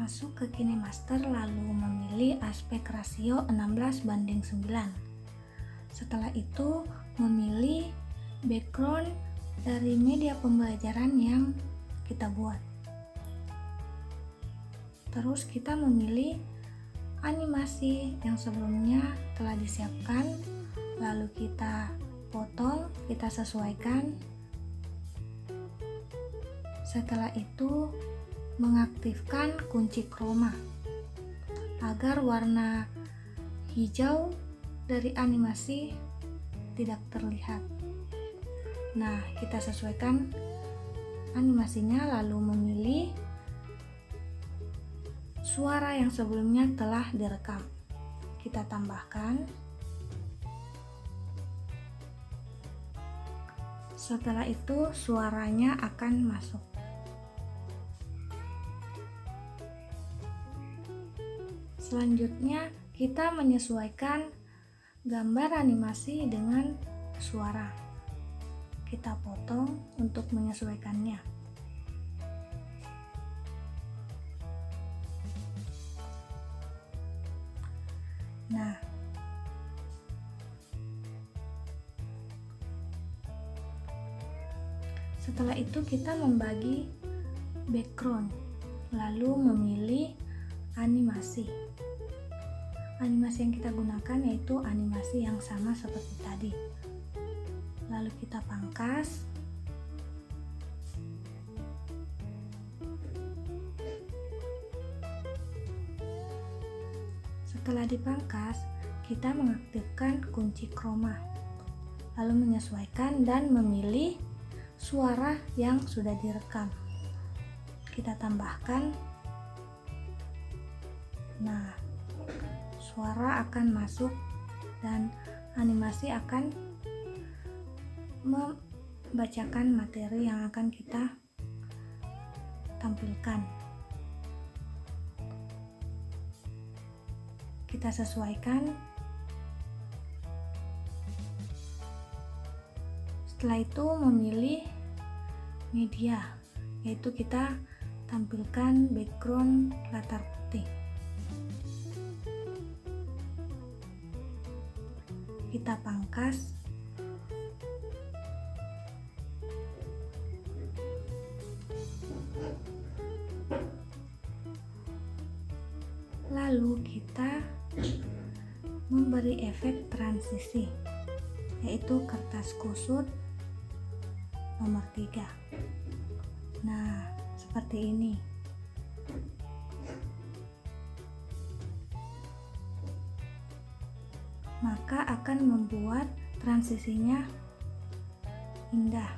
Masuk ke KineMaster lalu memilih aspek rasio 16:9. Setelah itu memilih background dari media pembelajaran yang kita buat. Terus kita memilih animasi yang sebelumnya telah disiapkan, lalu kita potong, kita sesuaikan. Setelah itu mengaktifkan kunci chroma agar warna hijau dari animasi tidak terlihat. Nah, kita sesuaikan animasinya lalu memilih suara yang sebelumnya telah direkam. Kita tambahkan. Setelah itu suaranya akan masuk. Selanjutnya kita menyesuaikan gambar animasi dengan suara. Kita potong untuk menyesuaikannya. Nah, setelah itu kita membagi background, lalu memilih animasi. Animasi yang kita gunakan yaitu animasi yang sama seperti tadi. Lalu kita pangkas. Setelah dipangkas, kita mengaktifkan kunci chroma, lalu menyesuaikan dan memilih suara yang sudah direkam. Kita tambahkan. Nah, suara akan masuk dan animasi akan membacakan materi yang akan kita tampilkan. Kita sesuaikan. Setelah itu memilih media, yaitu kita tampilkan background latar putih. Kita pangkas. Lalu kita memberi efek transisi, yaitu kertas kusut nomor 3. Nah, seperti ini. Maka akan membuat transisinya indah.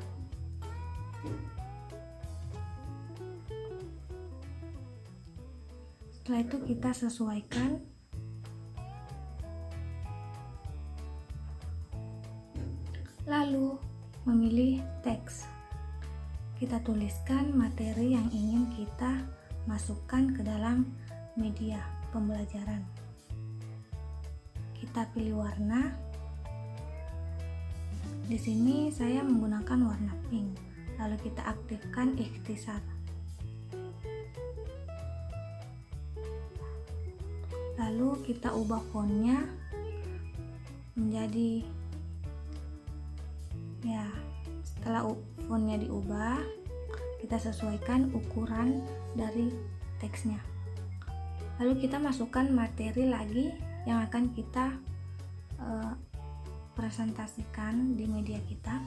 Setelah itu kita sesuaikan. Lalu memilih teks. Kita tuliskan materi yang ingin kita masukkan ke dalam media pembelajaran. Kita pilih warna. Di sini saya menggunakan warna pink. Lalu kita aktifkan ikhtisar. Lalu kita ubah fontnya menjadi setelah fontnya diubah, kita sesuaikan ukuran dari teksnya. Lalu kita masukkan materi lagi yang akan kita presentasikan di media kita.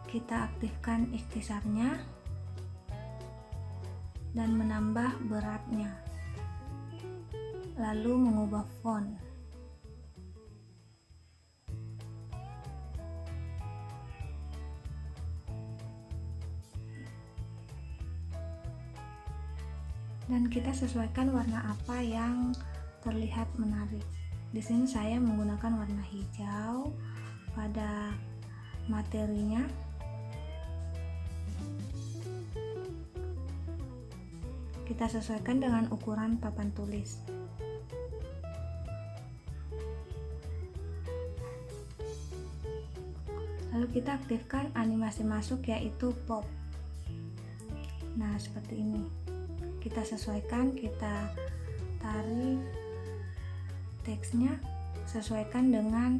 Kita aktifkan ikhtisarnya dan menambah beratnya, lalu mengubah font. Dan kita sesuaikan warna apa yang terlihat menarik. Di sini saya menggunakan warna hijau pada materinya. Kita sesuaikan dengan ukuran papan tulis. Lalu kita aktifkan animasi masuk, yaitu pop. Nah, seperti ini. Kita sesuaikan, kita tarik teksnya, sesuaikan dengan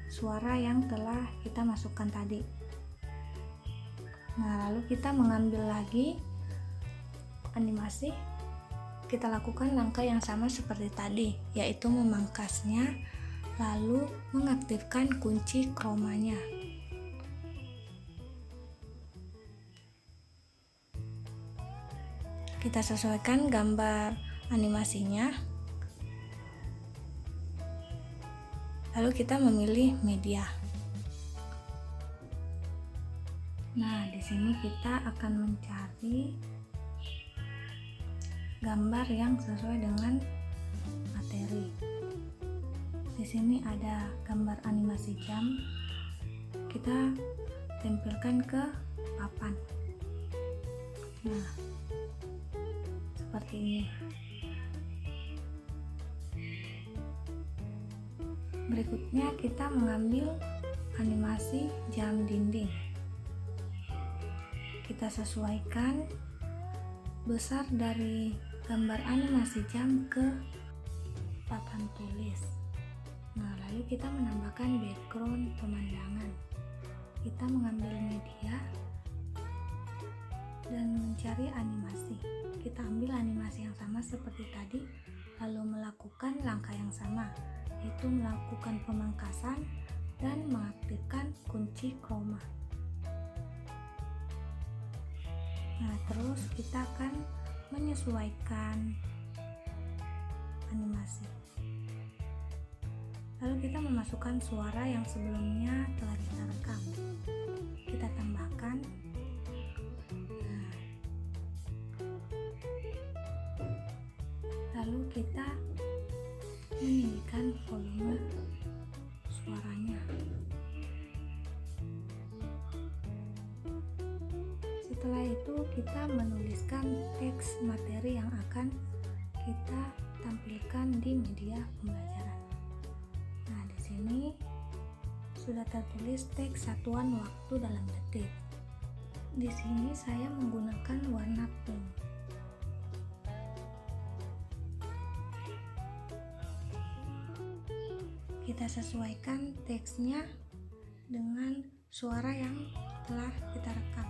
suara yang telah kita masukkan tadi. Nah, lalu kita mengambil lagi animasi. Kita lakukan langkah yang sama seperti tadi, yaitu memangkasnya, lalu mengaktifkan kunci chroma-nya. Kita sesuaikan gambar animasinya. Lalu kita memilih media. Nah, di sini kita akan mencari gambar yang sesuai dengan materi. Di sini ada gambar animasi jam. Kita tempelkan ke papan. Nah, seperti ini. Berikutnya kita mengambil animasi jam dinding. Kita sesuaikan besar dari gambar animasi jam ke papan tulis. Nah, lalu kita menambahkan background pemandangan. Kita mengambil media dan mencari animasi. Kita ambil animasi yang sama seperti tadi, lalu melakukan langkah yang sama, yaitu melakukan pemangkasan dan mengaktifkan kunci chroma. Nah, terus kita akan menyesuaikan animasi. Lalu kita memasukkan suara yang sebelumnya telah kita rekam. Kita tambahkan. Lalu kita meninggikan volume suaranya. Setelah itu kita menuliskan teks materi yang akan kita tampilkan di media pembelajaran. Nah, di sini sudah tertulis teks satuan waktu dalam detik. Di sini saya menggunakan warna pink. Kita sesuaikan teksnya dengan suara yang telah kita rekam.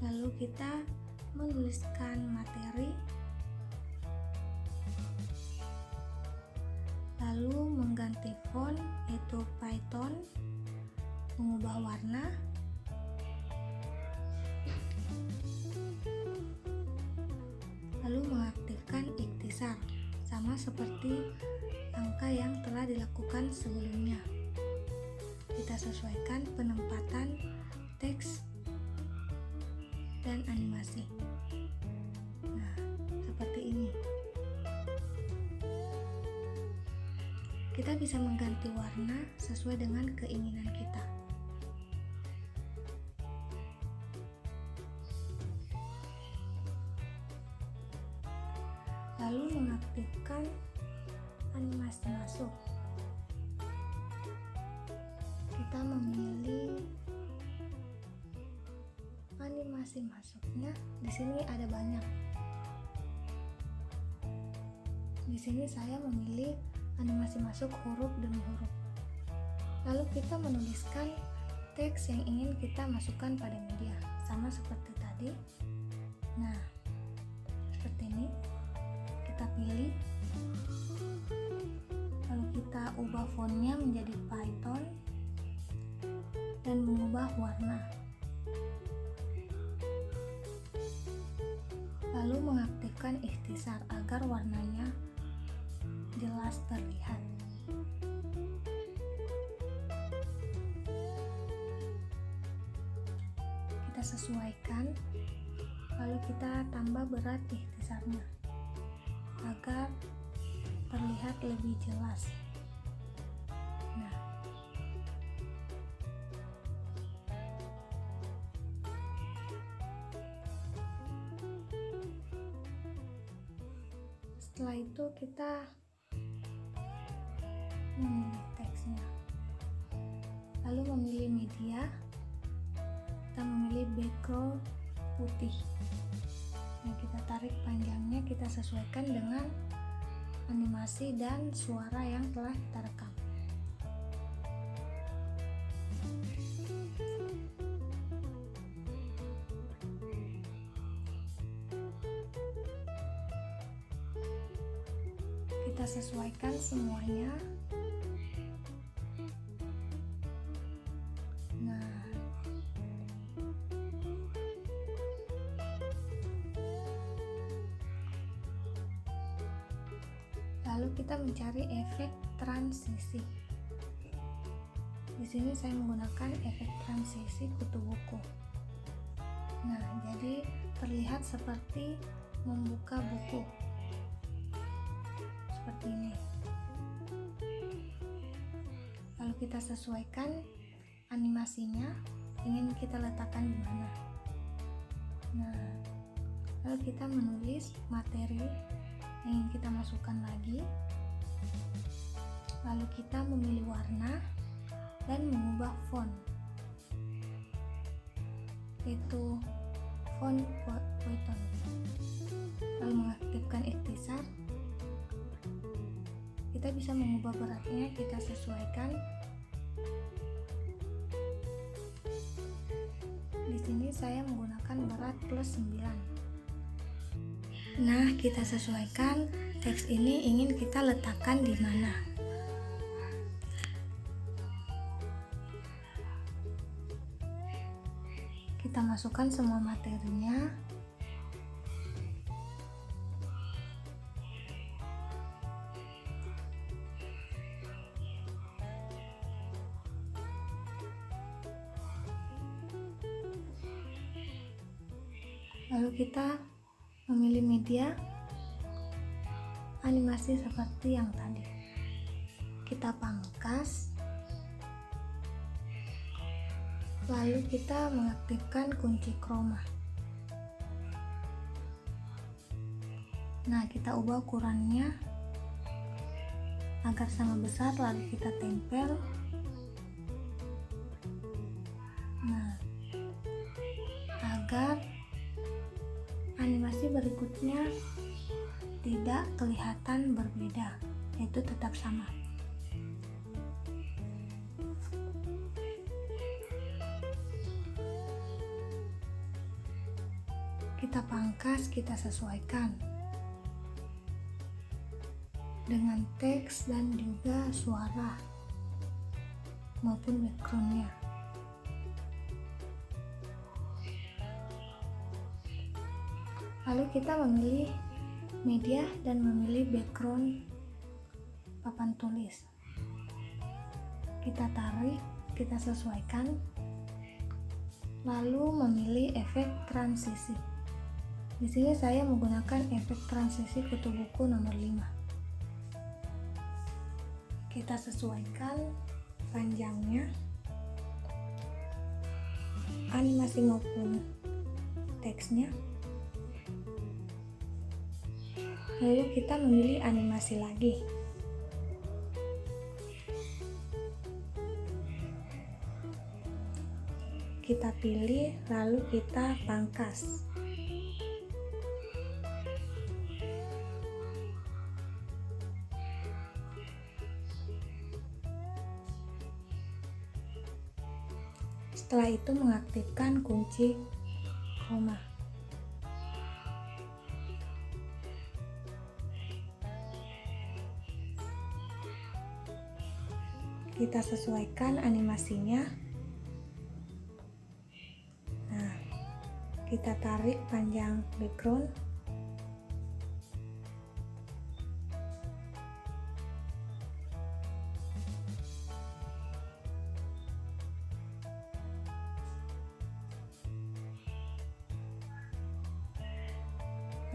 Lalu kita menuliskan materi, lalu mengganti font yaitu Python, mengubah warna, lalu mengaktifkan ikhtisar, sama seperti angka yang telah dilakukan sebelumnya. Kita sesuaikan penempatan teks dan animasi. Nah, seperti ini. Kita bisa mengganti warna sesuai dengan keinginan kita. Lalu mengaktifkan animasi masuk. Kita memilih animasi masuknya. Di sini ada banyak. Di sini saya memilih animasi masuk huruf demi huruf. Lalu kita menuliskan teks yang ingin kita masukkan pada media, sama seperti tadi. Nah, seperti ini. Kita pilih, lalu kita ubah fontnya menjadi Python dan mengubah warna. Lalu mengaktifkan ikhtisar agar warnanya jelas terlihat. Kita sesuaikan, lalu kita tambah berat ikhtisarnya agar terlihat lebih jelas. Nah, setelah itu kita memilih teksnya, lalu memilih media, kita memilih background putih. Nah, kita tarik panjangnya, kita sesuaikan dengan animasi dan suara yang telah kita rekam. Kita sesuaikan semuanya. Nah, lalu kita mencari efek transisi. Di sini saya menggunakan efek transisi kutu buku. Nah, jadi terlihat seperti membuka buku. Seperti ini. Lalu kita sesuaikan animasinya, ingin kita letakkan di mana. Nah, lalu kita menulis materi yang ingin kita masukkan lagi. Lalu kita memilih warna dan mengubah font, yaitu font Python. Lalu mengaktifkan ikhtisar. Kita bisa mengubah beratnya, kita sesuaikan. Di sini saya menggunakan berat plus 9. Nah, kita sesuaikan teks ini ingin kita letakkan di mana. Kita masukkan semua materinya. Lalu kita memilih media animasi seperti yang tadi. Kita pangkas. Lalu kita mengaktifkan kunci chroma. Nah, kita ubah ukurannya agar sama besar, lalu kita tempel. Nah, agar animasi berikutnya tidak kelihatan berbeda, yaitu tetap sama. Kita pangkas, kita sesuaikan dengan teks dan juga suara maupun backgroundnya. Lalu kita memilih media dan memilih background papan tulis. Kita tarik, kita sesuaikan, lalu memilih efek transisi. Di sini saya menggunakan efek transisi kutu buku nomor 5. Kita sesuaikan panjangnya, animasi maupun teksnya. Lalu kita memilih animasi lagi. Kita pilih, lalu kita pangkas. Setelah itu mengaktifkan kunci chroma. Kita sesuaikan animasinya. Nah, kita tarik panjang background.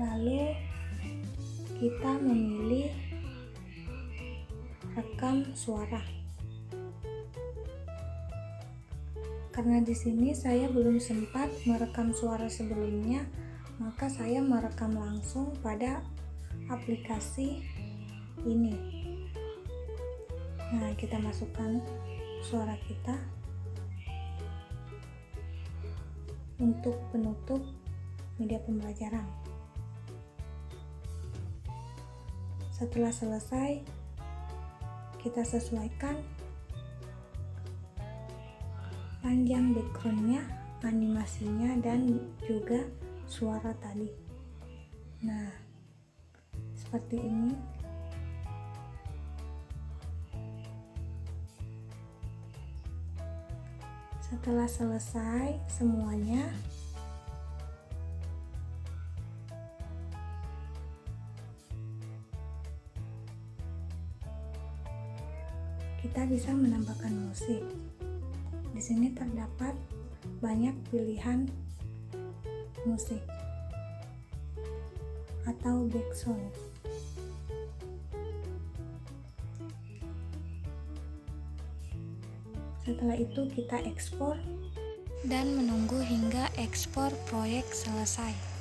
Lalu kita memilih rekam suara. Karena di sini saya belum sempat merekam suara sebelumnya, maka saya merekam langsung pada aplikasi ini. Nah, kita masukkan suara kita. untuk penutup media pembelajaran. Setelah selesai, kita sesuaikan panjang backgroundnya, animasinya, dan juga suara tadi. Nah, seperti ini. Setelah selesai semuanya, kita bisa menambahkan musik. Di sini terdapat banyak pilihan musik atau background. Setelah itu kita ekspor dan menunggu hingga ekspor proyek selesai.